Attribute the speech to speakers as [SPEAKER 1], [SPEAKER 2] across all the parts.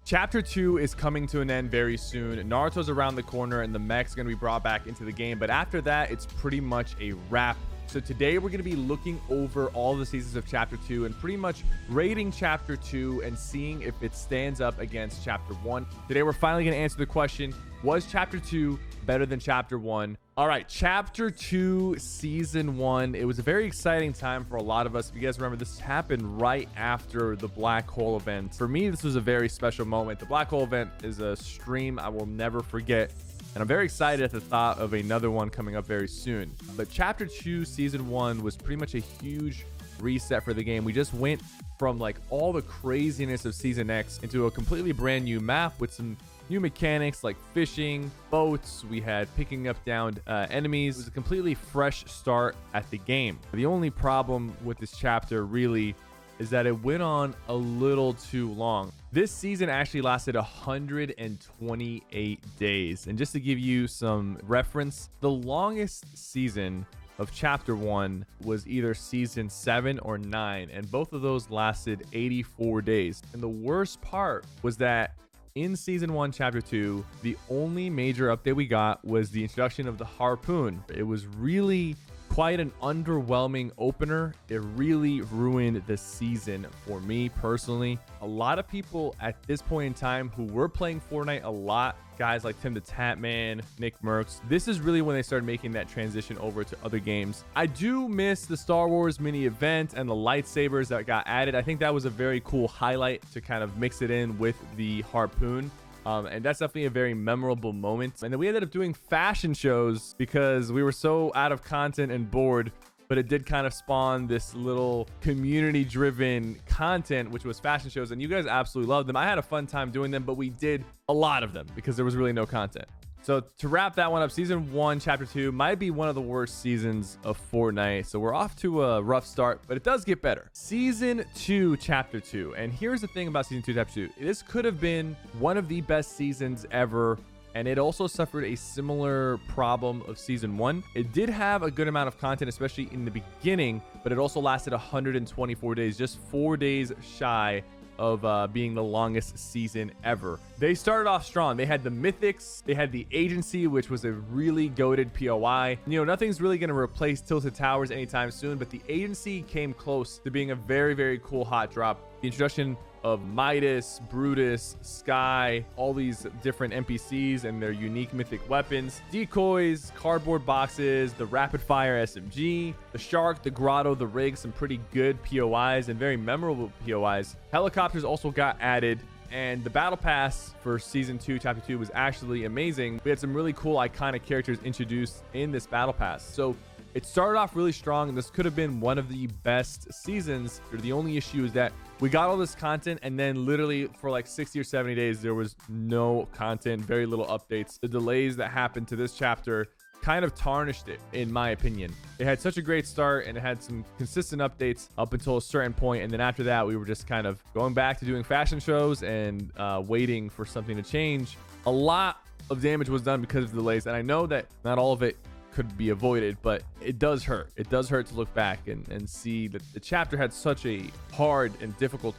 [SPEAKER 1] Chapter 2 is coming to an end very soon. Naruto's around the corner and the mech's going to be brought back into the game. But after that, it's pretty much a wrap. So today we're going to be looking over all the seasons of Chapter 2 and pretty much rating Chapter 2 and seeing if it stands up against Chapter 1. Today we're finally going to answer the question, was Chapter 2 better than Chapter 1? All right, Chapter 2, Season 1. It was a very exciting time for a lot of us. If you guys remember, this happened right after the Black Hole event. For me, this was a very special moment. The Black Hole event is a stream I will never forget. And I'm very excited at the thought of another one coming up very soon. But Chapter 2, Season 1 was pretty much a huge reset for the game. We just went from like all the craziness of Season X into a completely brand new map with some new mechanics like fishing, boats. We had picking up downed enemies. It was a completely fresh start at the game. The only problem with this chapter really is that it went on a little too long. This season actually lasted 128 days. And just to give you some reference, the longest season of Chapter 1 was either Season 7 or 9, and both of those lasted 84 days. And the worst part was that in Season 1, Chapter 2, the only major update we got was the introduction of the harpoon. It was really quite an underwhelming opener. It really ruined the season for me personally. A lot of people at this point in time who were playing Fortnite a lot, guys like Tim the Tatman, Nick Merckx, this is really when they started making that transition over to other games. I do miss the Star Wars mini event and the lightsabers that got added. I think that was a very cool highlight to kind of mix it in with the harpoon. And that's definitely a very memorable moment. And then we ended up doing fashion shows because we were so out of content and bored, but it did kind of spawn this little community driven content, which was fashion shows. And you guys absolutely loved them. I had a fun time doing them, but we did a lot of them because there was really no content. So to wrap that one up, Season 1, Chapter 2 might be one of the worst seasons of Fortnite. So we're off to a rough start, but it does get better. Season 2, Chapter 2. And here's the thing about Season 2, Chapter 2. This could have been one of the best seasons ever. And it also suffered a similar problem of Season 1. It did have a good amount of content, especially in the beginning, but it also lasted 124 days, just 4 days shy of being the longest season ever. They started off strong. They had the mythics, they had the agency, which was a really goated POI. You know, nothing's really going to replace Tilted Towers anytime soon, but the agency came close to being a very, very cool hot drop. The introduction of Midas, Brutus, Sky, all these different NPCs and their unique mythic weapons, decoys, cardboard boxes, the rapid fire SMG, the shark, the grotto, the rig, some pretty good POIs and very memorable POIs. Helicopters also got added, and the battle pass for Season 2, Chapter 2 was actually amazing. We had some really cool iconic characters introduced in this battle pass. So it started off really strong, and this could have been one of the best seasons. The only issue is that we got all this content, and then literally for like 60 or 70 days, there was no content, very little updates. The delays that happened to this chapter kind of tarnished it, in my opinion. It had such a great start, and it had some consistent updates up until a certain point, and then after that, we were just kind of going back to doing fashion shows and waiting for something to change. A lot of damage was done because of the delays, and I know that not all of it could be avoided, but it does hurt. It does hurt to look back and see that the chapter had such a hard and difficult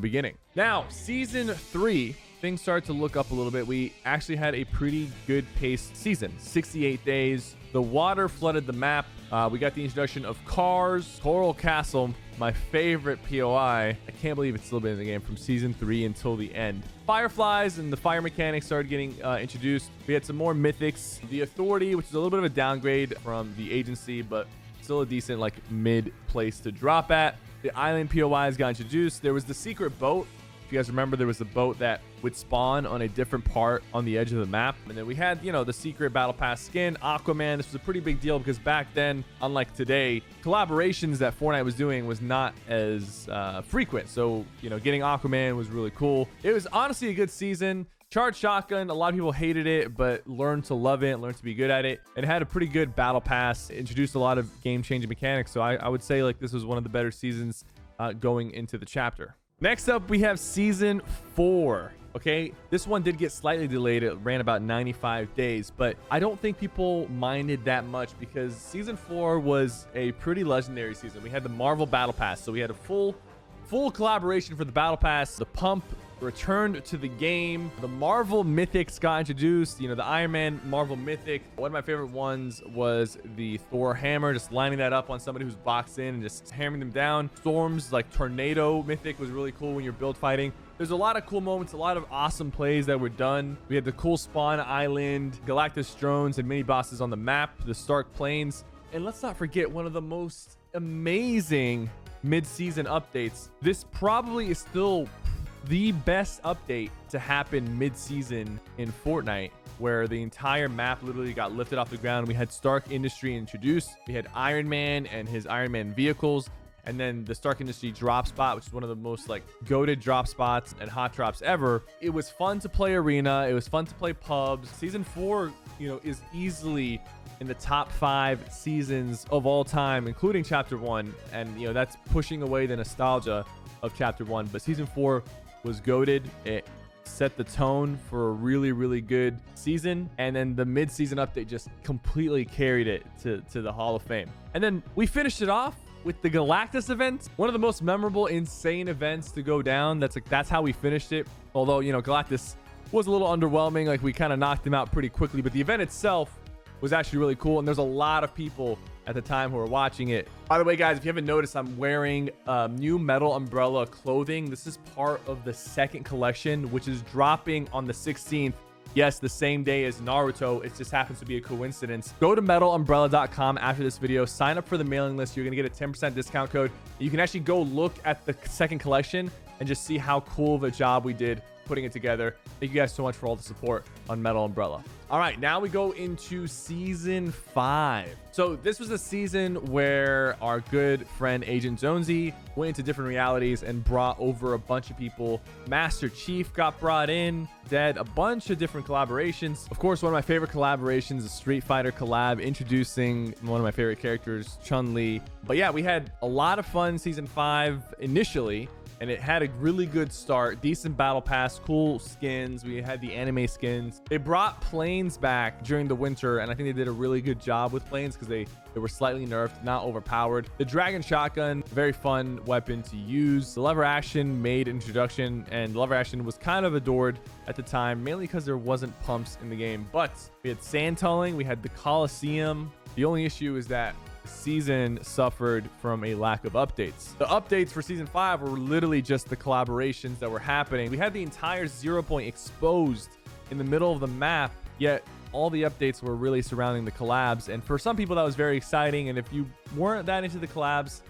[SPEAKER 1] beginning. Now, Season 3, things started to look up a little bit. We actually had a pretty good paced season, 68 days. The water flooded the map. We got the introduction of cars, Coral Castle, my favorite POI. I can't believe it's still been in the game from Season 3 until the end. Fireflies and the fire mechanics started getting introduced. We had some more mythics. The Authority, which is a little bit of a downgrade from the agency, but still a decent like mid place to drop at. The island POIs got introduced. There was the secret boat. If you guys remember, there was a boat that would spawn on a different part on the edge of the map. And then we had, the secret battle pass skin, Aquaman. This was a pretty big deal because back then, unlike today, collaborations that Fortnite was doing was not as frequent. So, getting Aquaman was really cool. It was honestly a good season. Charged Shotgun, a lot of people hated it, but learned to love it, learned to be good at it. It had a pretty good battle pass, introduced a lot of game-changing mechanics. So I would say like this was one of the better seasons going into the chapter. Next up, we have Season 4. Okay, this one did get slightly delayed. It ran about 95 days, but I don't think people minded that much because Season 4 was a pretty legendary season. We had the Marvel Battle Pass, so we had a full collaboration for the Battle Pass. The pump returned to the game. The Marvel Mythics got introduced, you know, the Iron Man Marvel Mythic. One of my favorite ones was the Thor hammer, just lining that up on somebody who's boxed in and just hammering them down. Storm's like Tornado Mythic was really cool when you're build fighting. There's a lot of cool moments, a lot of awesome plays that were done. We had the cool Spawn Island, Galactus drones, and mini bosses on the map, the Stark Plains. And let's not forget one of the most amazing mid-season updates. This probably is still the best update to happen mid-season in Fortnite, where the entire map literally got lifted off the ground. We had Stark Industry introduced. We had Iron Man and his Iron Man vehicles. And then the Stark Industry drop spot, which is one of the most like goated drop spots and hot drops ever. It was fun to play arena. It was fun to play pubs. Season 4, you know, is easily in the top 5 seasons of all time, including chapter 1. And, you know, that's pushing away the nostalgia of chapter 1. But season 4 was goated. It set the tone for a really, really good season. And then the mid-season update just completely carried it to the Hall of Fame. And then we finished it off with the Galactus event, one of the most memorable, insane events to go down. That's how we finished it. Although, you know, Galactus was a little underwhelming. Like, we kind of knocked him out pretty quickly, but the event itself was actually really cool. And there's a lot of people at the time who were watching it. By the way, guys, if you haven't noticed, I'm wearing new Metal Umbrella clothing. This is part of the second collection, which is dropping on the 16th. Yes, the same day as Naruto. It just happens to be a coincidence. Go to metalumbrella.com after this video. Sign up for the mailing list. You're going to get a 10% discount code. You can actually go look at the second collection and just see how cool of a job we did putting it together. Thank you guys so much for all the support on Metal Umbrella. All right, now we go into season 5. So this was a season where our good friend Agent Jonesy went into different realities and brought over a bunch of people. Master Chief got brought in, did a bunch of different collaborations. Of course, one of my favorite collaborations, a Street Fighter collab introducing one of my favorite characters, Chun-Li. But yeah, we had a lot of fun season 5 initially, and it had a really good start. Decent battle pass, cool skins. We had the anime skins. They brought planes back during the winter, and I think they did a really good job with planes because they were slightly nerfed, not overpowered. The Dragon Shotgun, very fun weapon to use. The lever action made introduction, and lever action was kind of adored at the time, mainly because there wasn't pumps in the game. But we had sand tunneling, we had the Coliseum. The only issue is that season suffered from a lack of updates. The updates for season 5 were literally just the collaborations that were happening. We had the entire 0 point exposed in the middle of the map, yet all the updates were really surrounding the collabs. And for some people that was very exciting, and if you weren't that into the collabs,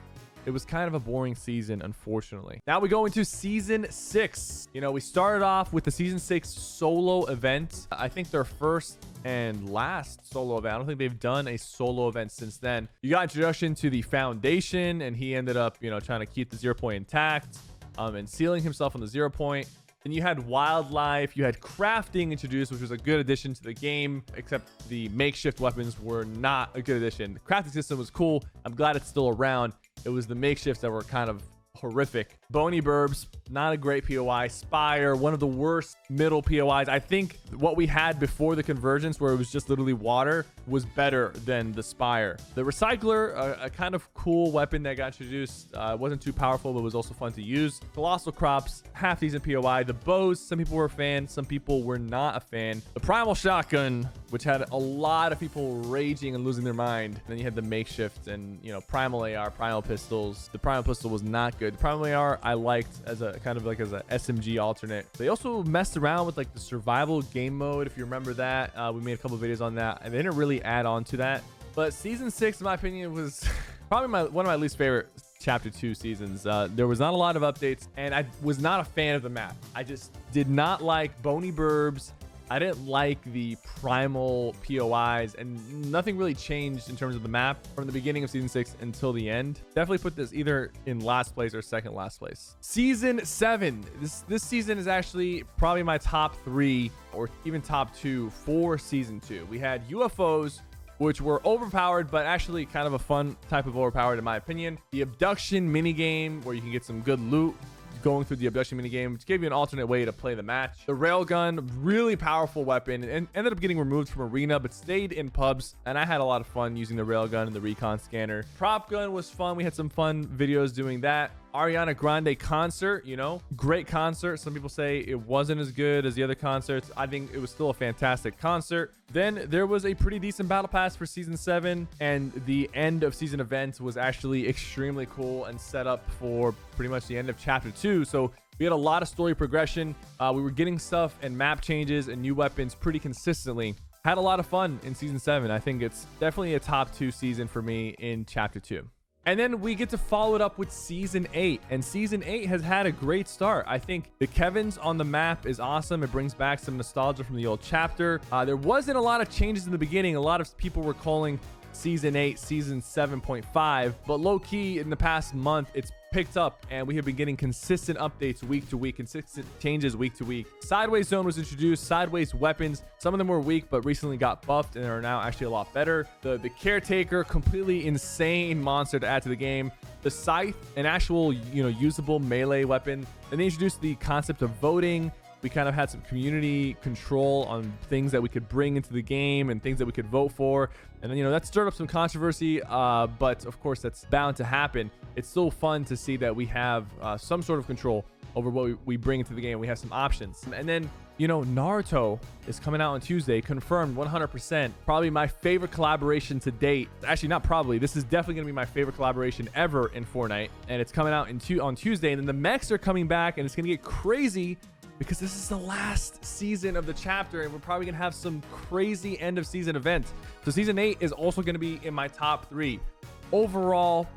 [SPEAKER 1] it was kind of a boring season, unfortunately. Now we go into season 6. You know, we started off with the season 6 solo event. I think their first and last solo event. I don't think they've done a solo event since then. You got introduction to the Foundation, and he ended up, you know, trying to keep the 0 point intact and sealing himself on the 0 point. Then you had wildlife, you had crafting introduced, which was a good addition to the game, except the makeshift weapons were not a good addition. The crafting system was cool. I'm glad it's still around. It was the makeshifts that were kind of horrific. Bony Burbs, not a great POI. Spire, one of the worst middle POIs. I think what we had before the convergence, where it was just literally water, was better than the Spire. The Recycler, a kind of cool weapon that got introduced. Wasn't too powerful, but was also fun to use. Colossal Crops, half decent POI. The bows, some people were a fan, some people were not a fan. The Primal Shotgun, which had a lot of people raging and losing their mind. And then you had the makeshift and, you know, Primal AR, Primal Pistols. The Primal Pistol was not good. The Primal AR I liked as a kind of like as a SMG alternate. They also messed around with like the survival game mode, if you remember that. We made a couple videos on that, and they didn't really add on to that. But season 6, in my opinion, was probably one of my least favorite chapter 2 seasons. There was not a lot of updates, and I was not a fan of the map. I just did not like Bony Burbs. I didn't like the primal POIs, and nothing really changed in terms of the map from the beginning of season 6 until the end. Definitely put this either in last place or second last place. Season 7. This season is actually probably my top 3 or even top 2 for season 2. We had UFOs, which were overpowered, but actually kind of a fun type of overpowered in my opinion. The abduction minigame, where you can get some good loot going through the abduction minigame, which gave you an alternate way to play the match. The railgun, really powerful weapon, and ended up getting removed from arena, but stayed in pubs, and I had a lot of fun using the railgun and the recon scanner. Prop gun was fun. We had some fun videos doing that. Ariana Grande concert, you know, great concert. Some people say it wasn't as good as the other concerts. I think it was still a fantastic concert. Then there was a pretty decent battle pass for season 7, and the end of season event was actually extremely cool and set up for pretty much the end of chapter 2. So we had a lot of story progression. We were getting stuff and map changes and new weapons pretty consistently. Had a lot of fun in season 7. I think it's definitely a top 2 season for me in chapter 2. And then we get to follow it up with season 8, and season 8 has had a great start. I think the Kevins on the map is awesome. It brings back some nostalgia from the old chapter. There wasn't a lot of changes in the beginning. A lot of people were calling season 8 season 7.5, but low-key in the past month it's picked up, and we have been getting consistent updates week to week, consistent changes week to week. Sideways zone was introduced, sideways weapons. Some of them were weak but recently got buffed and are now actually a lot better. The caretaker, completely insane monster to add to the game. The scythe, an actual, you know, usable melee weapon. And they introduced the concept of voting. We kind of had some community control on things that we could bring into the game and things that we could vote for. And then, you know, that stirred up some controversy, but of course that's bound to happen. It's still fun to see that we have some sort of control over what we bring into the game. We have some options. And then, you know, Naruto is coming out on Tuesday, confirmed 100%. Probably my favorite collaboration to date. Actually, not probably. This is definitely going to be my favorite collaboration ever in Fortnite. And it's coming out on Tuesday. And then the mechs are coming back, and it's going to get crazy because this is the last season of the chapter, and we're probably gonna have some crazy end of season events. So season 8 is also gonna be in my top 3. Overall,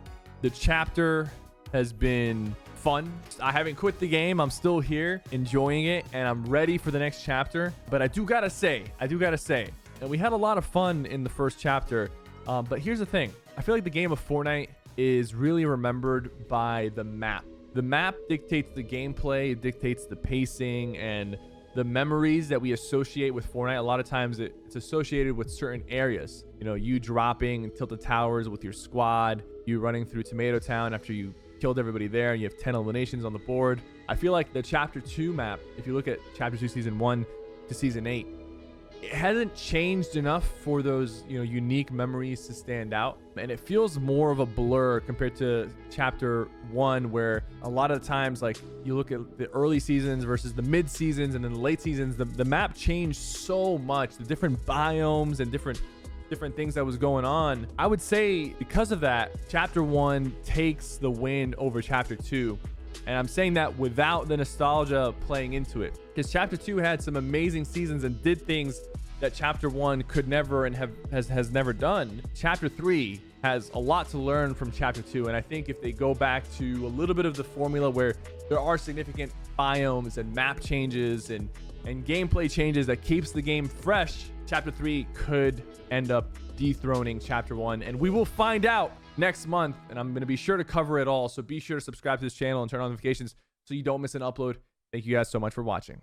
[SPEAKER 1] the chapter has been fun. I haven't quit the game. I'm still here enjoying it, and I'm ready for the next chapter. But I do gotta say, and we had a lot of fun in the first chapter. But here's the thing. I feel like the game of Fortnite is really remembered by the map. The map dictates the gameplay, it dictates the pacing and the memories that we associate with Fortnite. A lot of times it's associated with certain areas. You know, you dropping Tilted Towers with your squad, you running through Tomato Town after you killed everybody there, and you have 10 eliminations on the board. I feel like the Chapter 2 map, if you look at Chapter 2 Season 1 to Season 8, it hasn't changed enough for those, you know, unique memories to stand out, and it feels more of a blur compared to chapter 1, where a lot of the times, like, you look at the early seasons versus the mid seasons and then the late seasons, the map changed so much, the different biomes and different things that was going on. I would say because of that, chapter 1 takes the win over chapter 2. And I'm saying that without the nostalgia playing into it, because chapter 2 had some amazing seasons and did things that chapter 1 could never and has never done. Chapter 3 has a lot to learn from chapter 2, and I think if they go back to a little bit of the formula where there are significant biomes and map changes and gameplay changes that keeps the game fresh, chapter 3 could end up dethroning chapter 1, and we will find out next month, and I'm going to be sure to cover it all. So be sure to subscribe to this channel and turn on notifications so you don't miss an upload. Thank you guys so much for watching.